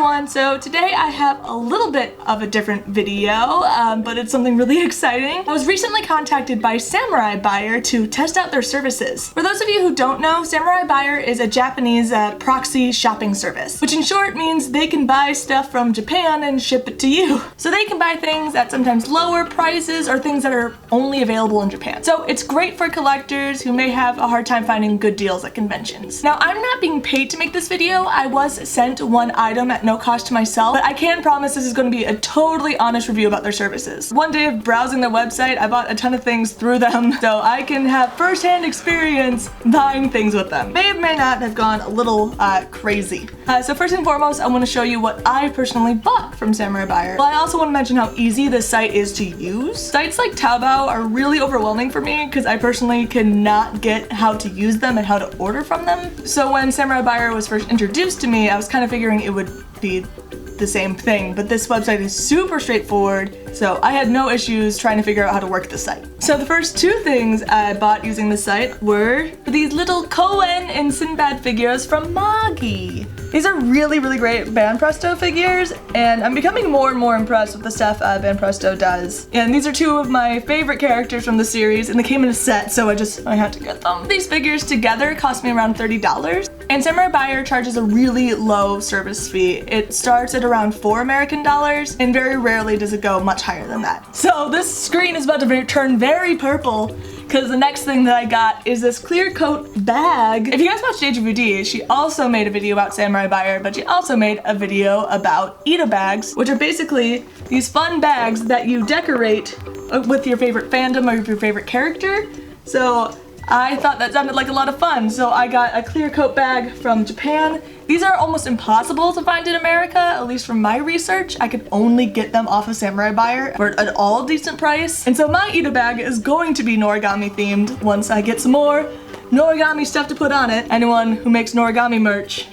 everyone, so today I have a little bit of a different video, but it's something really exciting. I was recently contacted by Samurai Buyer to test out their services. For those of you who don't know, Samurai Buyer is a Japanese proxy shopping service, which in short means they can buy stuff from Japan and ship it to you. So they can buy things at sometimes lower prices or things that are only available in Japan. So it's great for collectors who may have a hard time finding good deals at conventions. Now, I'm not being paid to make this video. I was sent one item at no cost to myself, but I can promise this is going to be a totally honest review about their services. One day of browsing their website, I bought a ton of things through them, so I can have first-hand experience buying things with them. May or may not have gone a little crazy. So first and foremost, I want to show you what I personally bought from Samurai Buyer. Well, I also want to mention how easy this site is to use. Sites like Taobao are really overwhelming for me because I personally cannot get how to use them and how to order from them. So when Samurai Buyer was first introduced to me, I was kind of figuring it would be the same thing, but this website is super straightforward, so I had no issues trying to figure out how to work the site. So the first two things I bought using the site were these little Koen and Sinbad figures from Magi. These are really, really great Banpresto figures, and I'm becoming more and more impressed with the stuff Banpresto does. And these are two of my favorite characters from the series, and they came in a set, so I had to get them. These figures together cost me around $30, and Samurai Buyer charges a really low service fee. It starts at around $4 American, and very rarely does it go much higher than that. So this screen is about to turn very purple, because the next thing that I got is this clear coat bag. If you guys watched HVD, she also made a video about Samurai Buyer, but she also made a video about Ida bags, which are basically these fun bags that you decorate with your favorite fandom or your favorite character. So I thought that sounded like a lot of fun, so I got a clear coat bag from Japan. These are almost impossible to find in America, at least from my research. I could only get them off of Samurai Buyer for an all decent price. And so my Ida bag is going to be Noragami themed once I get some more Noragami stuff to put on it. Anyone who makes Noragami merch,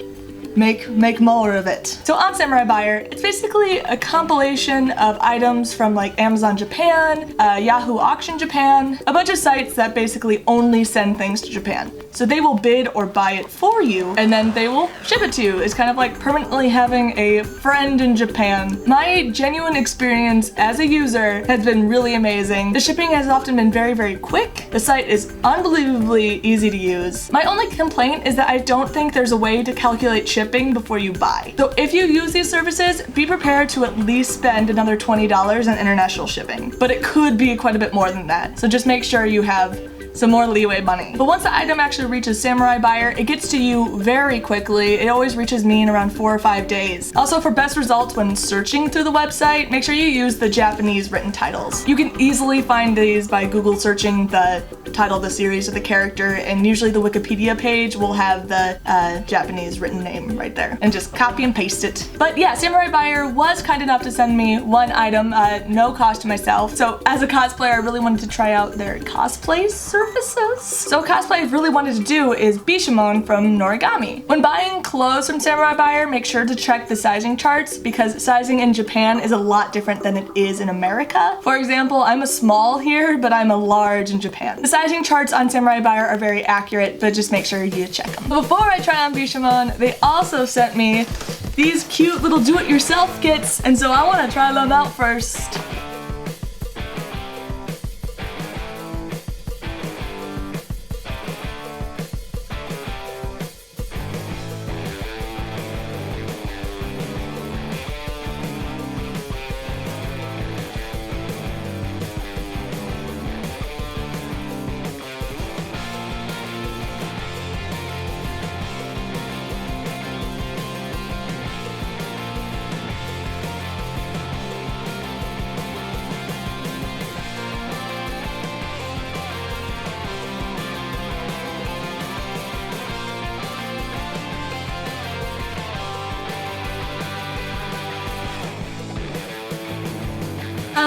make more of it. So on Samurai Buyer, it's basically a compilation of items from like Amazon Japan, Yahoo Auction Japan, a bunch of sites that basically only send things to Japan. So they will bid or buy it for you, and then they will ship it to you. It's kind of like permanently having a friend in Japan. My genuine experience as a user has been really amazing. The shipping has often been very, very quick. The site is unbelievably easy to use. My only complaint is that I don't think there's a way to calculate shipping before you buy. So if you use these services, be prepared to at least spend another $20 on international shipping. But it could be quite a bit more than that. So just make sure you have some more leeway money. But once the item actually reaches Samurai Buyer, it gets to you very quickly. It always reaches me in around 4 or 5 days. Also, for best results when searching through the website, make sure you use the Japanese written titles. You can easily find these by Google searching the title of the series or the character, and usually the Wikipedia page will have the Japanese written name right there, and just copy and paste it. But yeah, Samurai Buyer was kind enough to send me one item, no cost to myself. So as a cosplayer, I really wanted to try out their cosplay services. So cosplay I've really wanted to do is Bishamon from Noragami. When buying clothes from Samurai Buyer, make sure to check the sizing charts because sizing in Japan is a lot different than it is in America. For example, I'm a small here, but I'm a large in Japan. The sizing charts on Samurai Buyer are very accurate, but just make sure you check them. But before I try on Bishamon, they also sent me these cute little do-it-yourself kits, and so I want to try them out first.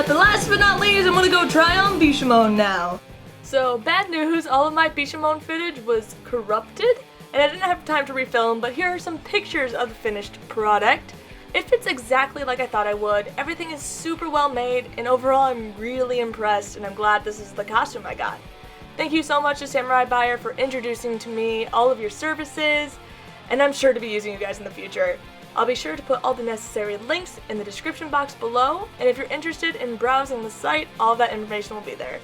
But last but not least, I'm gonna go try on Bishamon now. So bad news, all of my Bishamon footage was corrupted, and I didn't have time to refilm, but here are some pictures of the finished product. It fits exactly like I thought I would. Everything is super well made, and overall I'm really impressed, and I'm glad this is the costume I got. Thank you so much to Samurai Buyer for introducing to me all of your services, and I'm sure to be using you guys in the future. I'll be sure to put all the necessary links in the description box below, and if you're interested in browsing the site, all of that information will be there.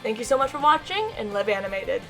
Thank you so much for watching, and live animated!